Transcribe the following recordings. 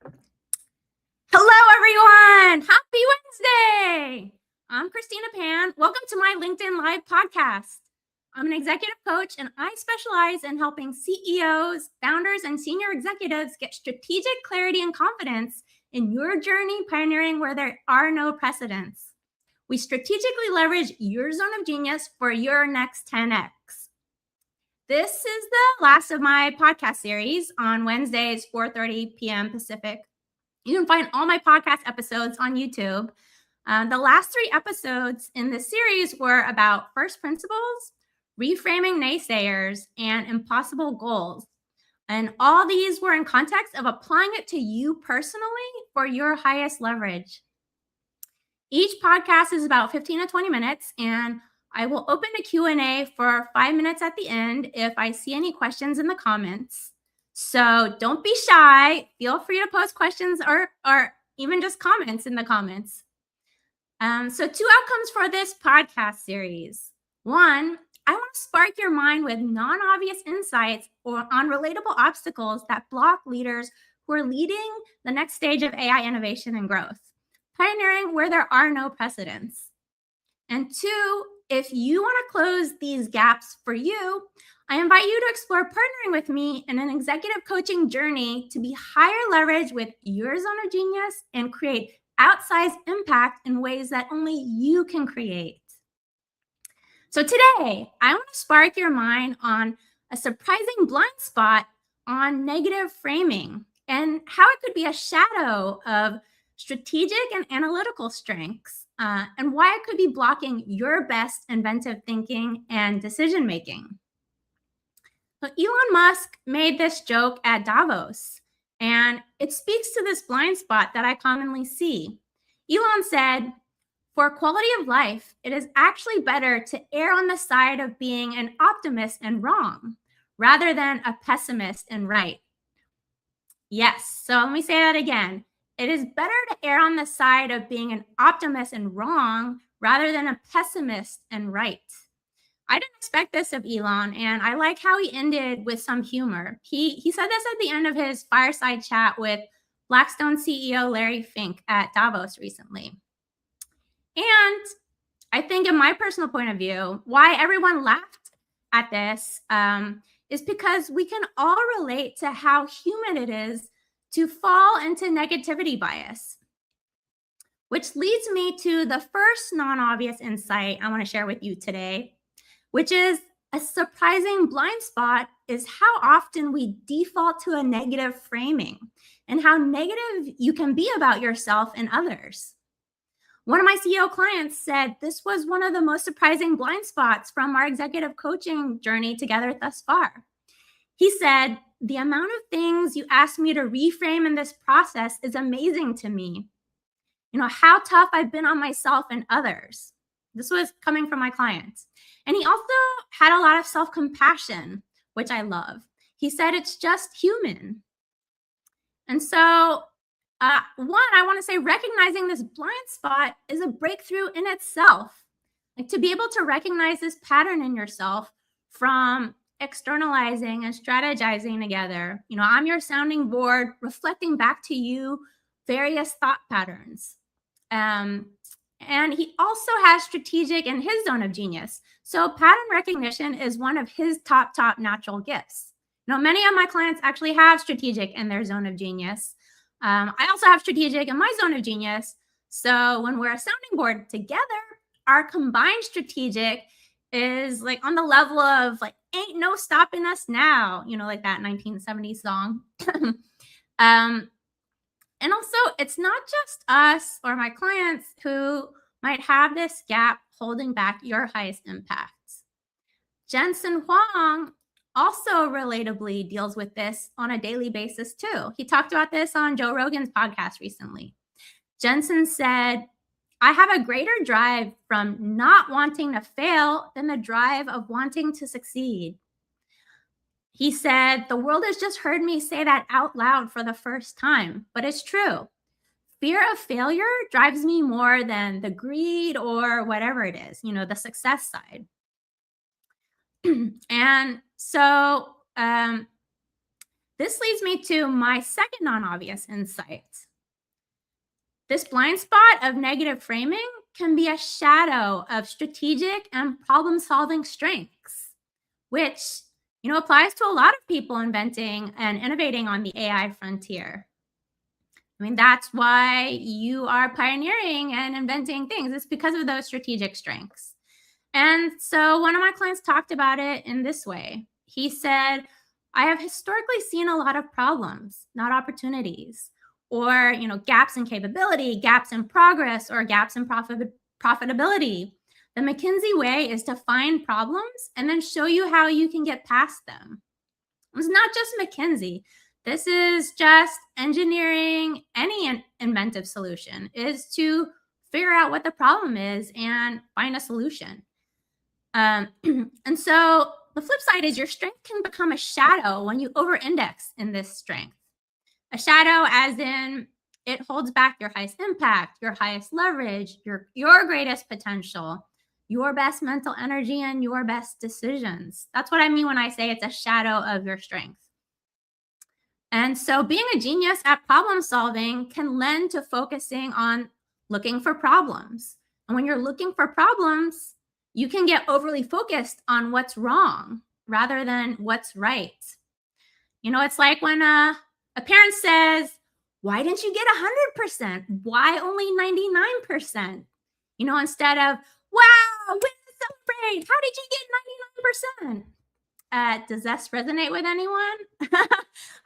Hello, everyone. Happy Wednesday. I'm Christina Pan. Welcome to my LinkedIn Live podcast. I'm an executive coach, and I specialize in helping CEOs, founders, and senior executives get strategic clarity and confidence in your journey pioneering where there are no precedents. We strategically leverage your zone of genius for your next 10x. This is the last of my podcast series on Wednesdays, 4:30 p.m. Pacific. You can find all my podcast episodes on YouTube. The last 3 episodes in this series were about first principles, reframing naysayers, and impossible goals. And all these were in context of applying it to you personally for your highest leverage. Each podcast is about 15 to 20 minutes, and I will open a Q&A for 5 minutes at the end if I see any questions in the comments. So don't be shy. Feel free to post questions or even just comments in the comments. So 2 outcomes for this podcast series. 1, I want to spark your mind with non-obvious insights on relatable obstacles that block leaders who are leading the next stage of AI innovation and growth, pioneering where there are no precedents. And 2, if you want to close these gaps for you, I invite you to explore partnering with me in an executive coaching journey to be higher leverage with your zone of genius and create outsized impact in ways that only you can create. So today, I want to spark your mind on a surprising blind spot on negative framing and how it could be a shadow of strategic and analytical strengths, and why it could be blocking your best inventive thinking and decision making. So Elon Musk made this joke at Davos, and it speaks to this blind spot that I commonly see. Elon said, "For quality of life, it is actually better to err on the side of being an optimist and wrong, rather than a pessimist and right." Yes, so let me say that again. It is better to err on the side of being an optimist and wrong, rather than a pessimist and right. I didn't expect this of Elon, and I like how he ended with some humor. He said this at the end of his fireside chat with Blackstone CEO Larry Fink at Davos recently. And I think, in my personal point of view, why everyone laughed at this is because we can all relate to how human it is to fall into negativity bias. Which leads me to the first non-obvious insight I want to share with you today, which is a surprising blind spot is how often we default to a negative framing and how negative you can be about yourself and others. One of my CEO clients said this was one of the most surprising blind spots from our executive coaching journey together thus far. He said, "The amount of things you asked me to reframe in this process is amazing to me. You know, how tough I've been on myself and others." This was coming from my clients. And he also had a lot of self-compassion, which I love. He said, "It's just human." And so, one, I want to say recognizing this blind spot is a breakthrough in itself. Like, to be able to recognize this pattern in yourself from externalizing and strategizing together. You know, I'm your sounding board, reflecting back to you various thought patterns. And he also has strategic in his zone of genius. So pattern recognition is one of his top natural gifts. You know, many of my clients actually have strategic in their zone of genius. I also have strategic in my zone of genius. So when we're a sounding board together, our combined strategic is like on the level of like, "Ain't no stopping us now," you know, like that 1970s song. And also, it's not just us or my clients who might have this gap holding back your highest impacts. Jensen Huang also relatably deals with this on a daily basis too. He talked about this on Joe Rogan's podcast recently. Jensen said, "I have a greater drive from not wanting to fail than the drive of wanting to succeed." He said, "The world has just heard me say that out loud for the first time, but it's true. Fear of failure drives me more than the greed or whatever it is, you know, the success side." And so this leads me to my second non-obvious insight. This blind spot of negative framing can be a shadow of strategic and problem-solving strengths, which applies to a lot of people inventing and innovating on the AI frontier. I mean, that's why you are pioneering and inventing things. It's because of those strategic strengths. And so one of my clients talked about it in this way. He said, I have historically seen a lot of problems, not opportunities, or gaps in capability, gaps in progress, or gaps in profitability. The McKinsey way is to find problems and then show you how you can get past them. It's not just McKinsey. This is just engineering. Any inventive solution is to figure out what the problem is and find a solution. And so the flip side is your strength can become a shadow when you over-index in this strength. A shadow as in it holds back your highest impact, your highest leverage, your greatest potential, your best mental energy, and your best decisions. That's what I mean when I say it's a shadow of your strength. And so being a genius at problem solving can lend to focusing on looking for problems. And when you're looking for problems, you can get overly focused on what's wrong rather than what's right. It's like when a parent says, why didn't you get 100%? Why only 99%? Instead of, wow, we celebrate. How did you get 99%? Does this resonate with anyone?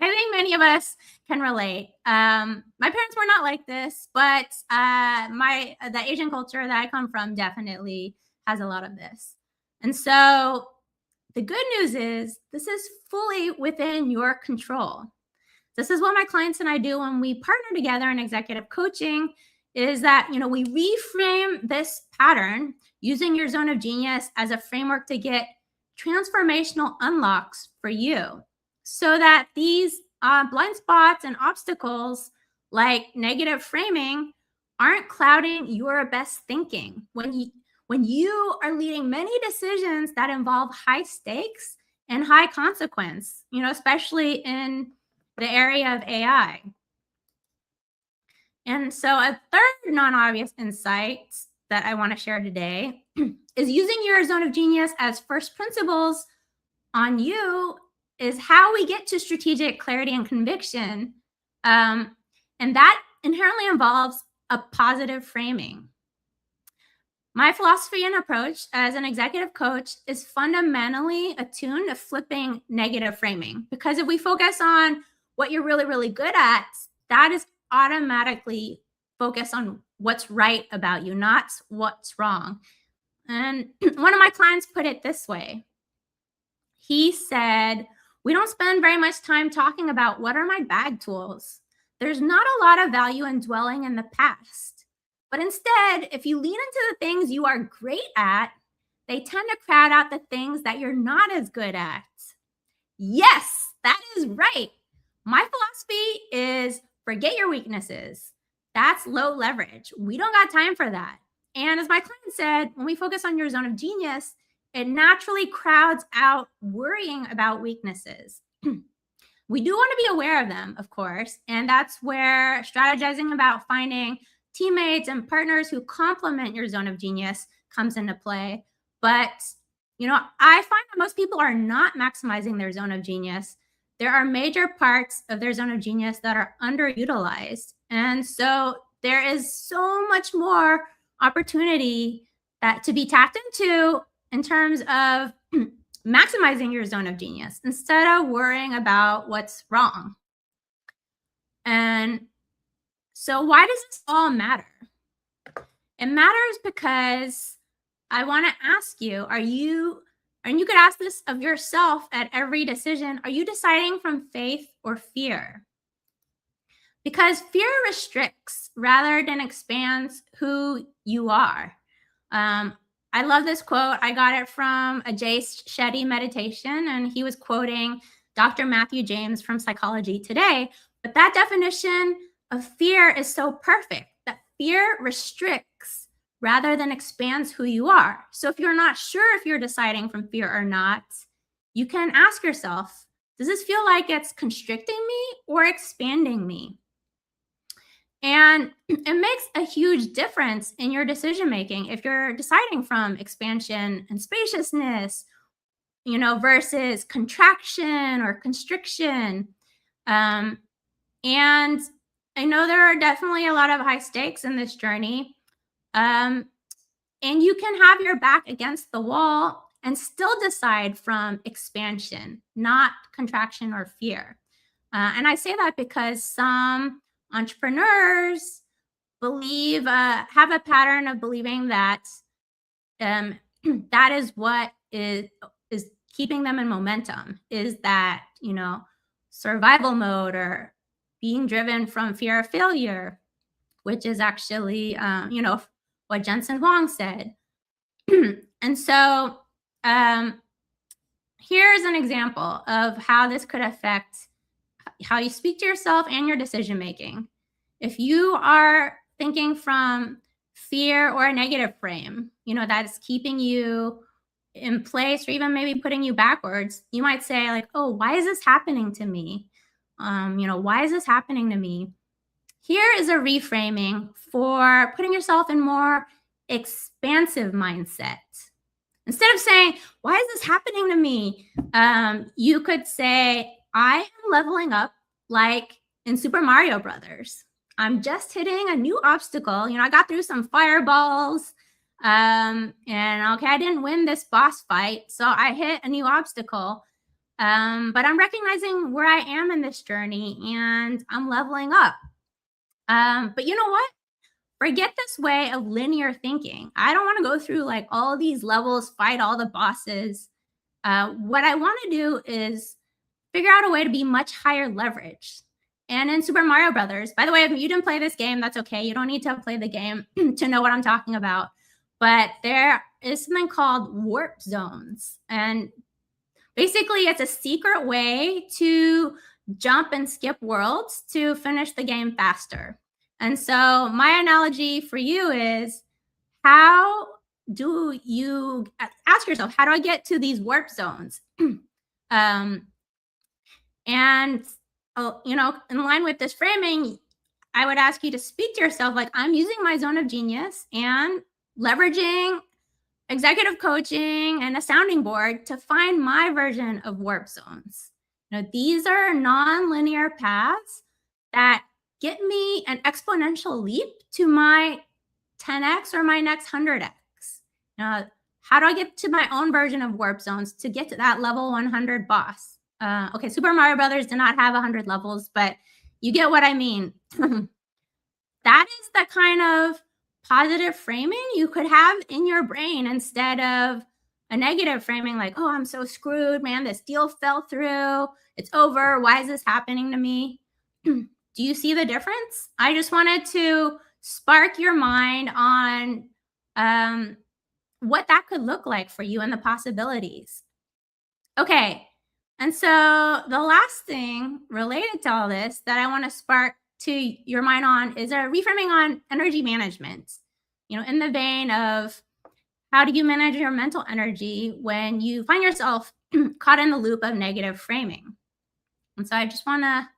I think many of us can relate. My parents were not like this, but the Asian culture that I come from definitely has a lot of this. And so the good news is this is fully within your control. This is what my clients and I do when we partner together in executive coaching, is that we reframe this pattern using your zone of genius as a framework to get transformational unlocks for you, so that these blind spots and obstacles like negative framing aren't clouding your best thinking when you are leading many decisions that involve high stakes and high consequence, especially in the area of AI. And so a third non-obvious insight that I want to share today is using your zone of genius as first principles on you is how we get to strategic clarity and conviction. And that inherently involves a positive framing. My philosophy and approach as an executive coach is fundamentally attuned to flipping negative framing, because if we focus on what you're really, really good at, that is automatically focused on what's right about you, not what's wrong. And one of my clients put it this way. He said, we don't spend very much time talking about what are my bag tools. There's not a lot of value in dwelling in the past. But instead, if you lean into the things you are great at, they tend to crowd out the things that you're not as good at. Yes, that is right. My philosophy is forget your weaknesses. That's low leverage. We don't got time for that. And as my client said, when we focus on your zone of genius, it naturally crowds out worrying about weaknesses. We do want to be aware of them, of course, and that's where strategizing about finding teammates and partners who complement your zone of genius comes into play. But, I find that most people are not maximizing their zone of genius. There are major parts of their zone of genius that are underutilized. And so there is so much more opportunity that to be tapped into in terms of maximizing your zone of genius instead of worrying about what's wrong. And so why does this all matter? It matters because I want to ask you, and you could ask this of yourself at every decision, are you deciding from faith or fear? Because fear restricts rather than expands who you are. I love this quote. I got it from a Jay Shetty meditation, and he was quoting Dr. Matthew James from Psychology Today. But that definition of fear is so perfect, that fear restricts rather than expands who you are. So if you're not sure if you're deciding from fear or not, you can ask yourself, Does this feel like it's constricting me or expanding me? And it makes a huge difference in your decision making if you're deciding from expansion and spaciousness, versus contraction or constriction. Um, and I know there are definitely a lot of high stakes in this journey. Um, and you can have your back against the wall and still decide from expansion, not contraction or fear. And I say that because some entrepreneurs have a pattern of believing that um, that is what is keeping them in momentum, is that, survival mode or being driven from fear of failure, which is actually, what Jensen Huang said. And so um, here's an example of how this could affect how you speak to yourself and your decision making. If you are thinking from fear or a negative frame, that is keeping you in place or even maybe putting you backwards, you might say, like, oh, why is this happening to me? Why is this happening to me? Here is a reframing for putting yourself in more expansive mindset. Instead of saying, why is this happening to me? You could say, I am leveling up like in Super Mario Brothers. I'm just hitting a new obstacle. I got through some fireballs. And okay, I didn't win this boss fight, so I hit a new obstacle. But I'm recognizing where I am in this journey and I'm leveling up. But you know what? Forget this way of linear thinking. I don't want to go through like all these levels, fight all the bosses. What I want to do is figure out a way to be much higher leverage. And in Super Mario Brothers, by the way, if you didn't play this game, that's okay. You don't need to play the game to know what I'm talking about. But there is something called warp zones. And basically, it's a secret way to jump and skip worlds to finish the game faster. And so, my analogy for you is, how do you ask yourself, how do I get to these warp zones? um, and, in line with this framing, I would ask you to speak to yourself like, I'm using my zone of genius and leveraging executive coaching and a sounding board to find my version of warp zones. These are non-linear paths that get me an exponential leap to my 10x or my next 100x. How do I get to my own version of warp zones to get to that level 100 boss? Okay, Super Mario Brothers did not have 100 levels, but you get what I mean. That is the kind of positive framing you could have in your brain instead of a negative framing like, oh, I'm so screwed, man. This deal fell through. It's over. Why is this happening to me? Do you see the difference? I just wanted to spark your mind on what that could look like for you and the possibilities. Okay. And so the last thing related to all this that I want to spark to your mind on is a reframing on energy management, in the vein of, how do you manage your mental energy when you find yourself caught in the loop of negative framing? And so I just want to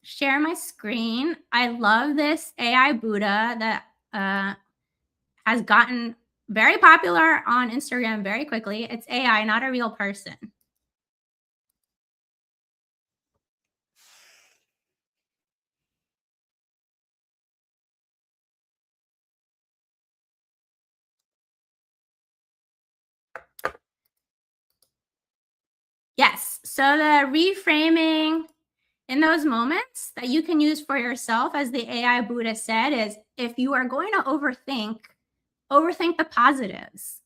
share my screen. I love this AI Buddha that has gotten very popular on Instagram very quickly. It's AI, not a real person. Yes. So the reframing in those moments that you can use for yourself, as the AI Buddha said, is if you are going to overthink the positives.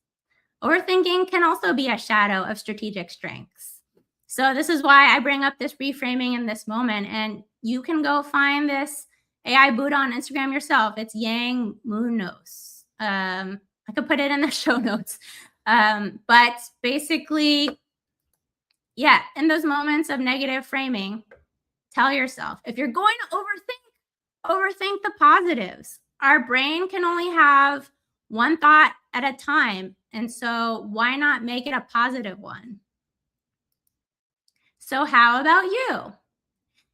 Overthinking can also be a shadow of strategic strengths. So this is why I bring up this reframing in this moment. And you can go find this AI Buddha on Instagram yourself. It's Yang Munoz. I could put it in the show notes. But basically, yeah, in those moments of negative framing, tell yourself, if you're going to overthink the positives. Our brain can only have one thought at a time. And so why not make it a positive one? So how about you?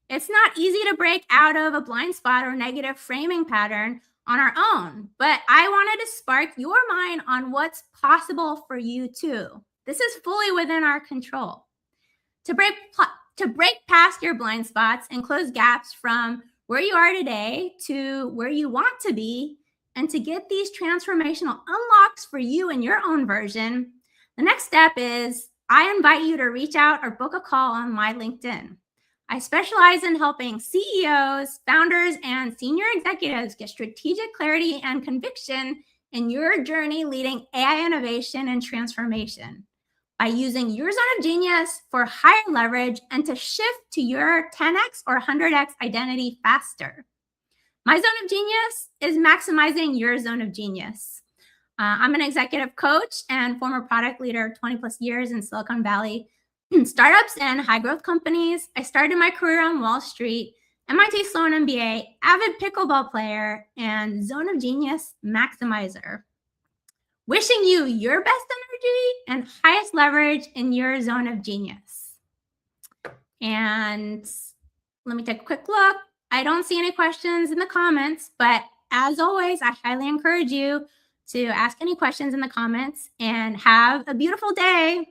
It's not easy to break out of a blind spot or negative framing pattern on our own, but I wanted to spark your mind on what's possible for you too. This is fully within our control. To break past your blind spots and close gaps from where you are today to where you want to be, and to get these transformational unlocks for you in your own version, the next step is I invite you to reach out or book a call on my LinkedIn. I specialize in helping CEOs, founders, and senior executives get strategic clarity and conviction in your journey leading AI innovation and transformation by using your zone of genius for higher leverage and to shift to your 10x or 100x identity faster. My zone of genius is maximizing your zone of genius. I'm an executive coach and former product leader, 20 plus years in Silicon Valley, startups and high growth companies. I started my career on Wall Street, MIT Sloan MBA, avid pickleball player, and zone of genius maximizer. Wishing you your best energy and highest leverage in your zone of genius. And let me take a quick look. I don't see any questions in the comments, but as always, I highly encourage you to ask any questions in the comments and have a beautiful day.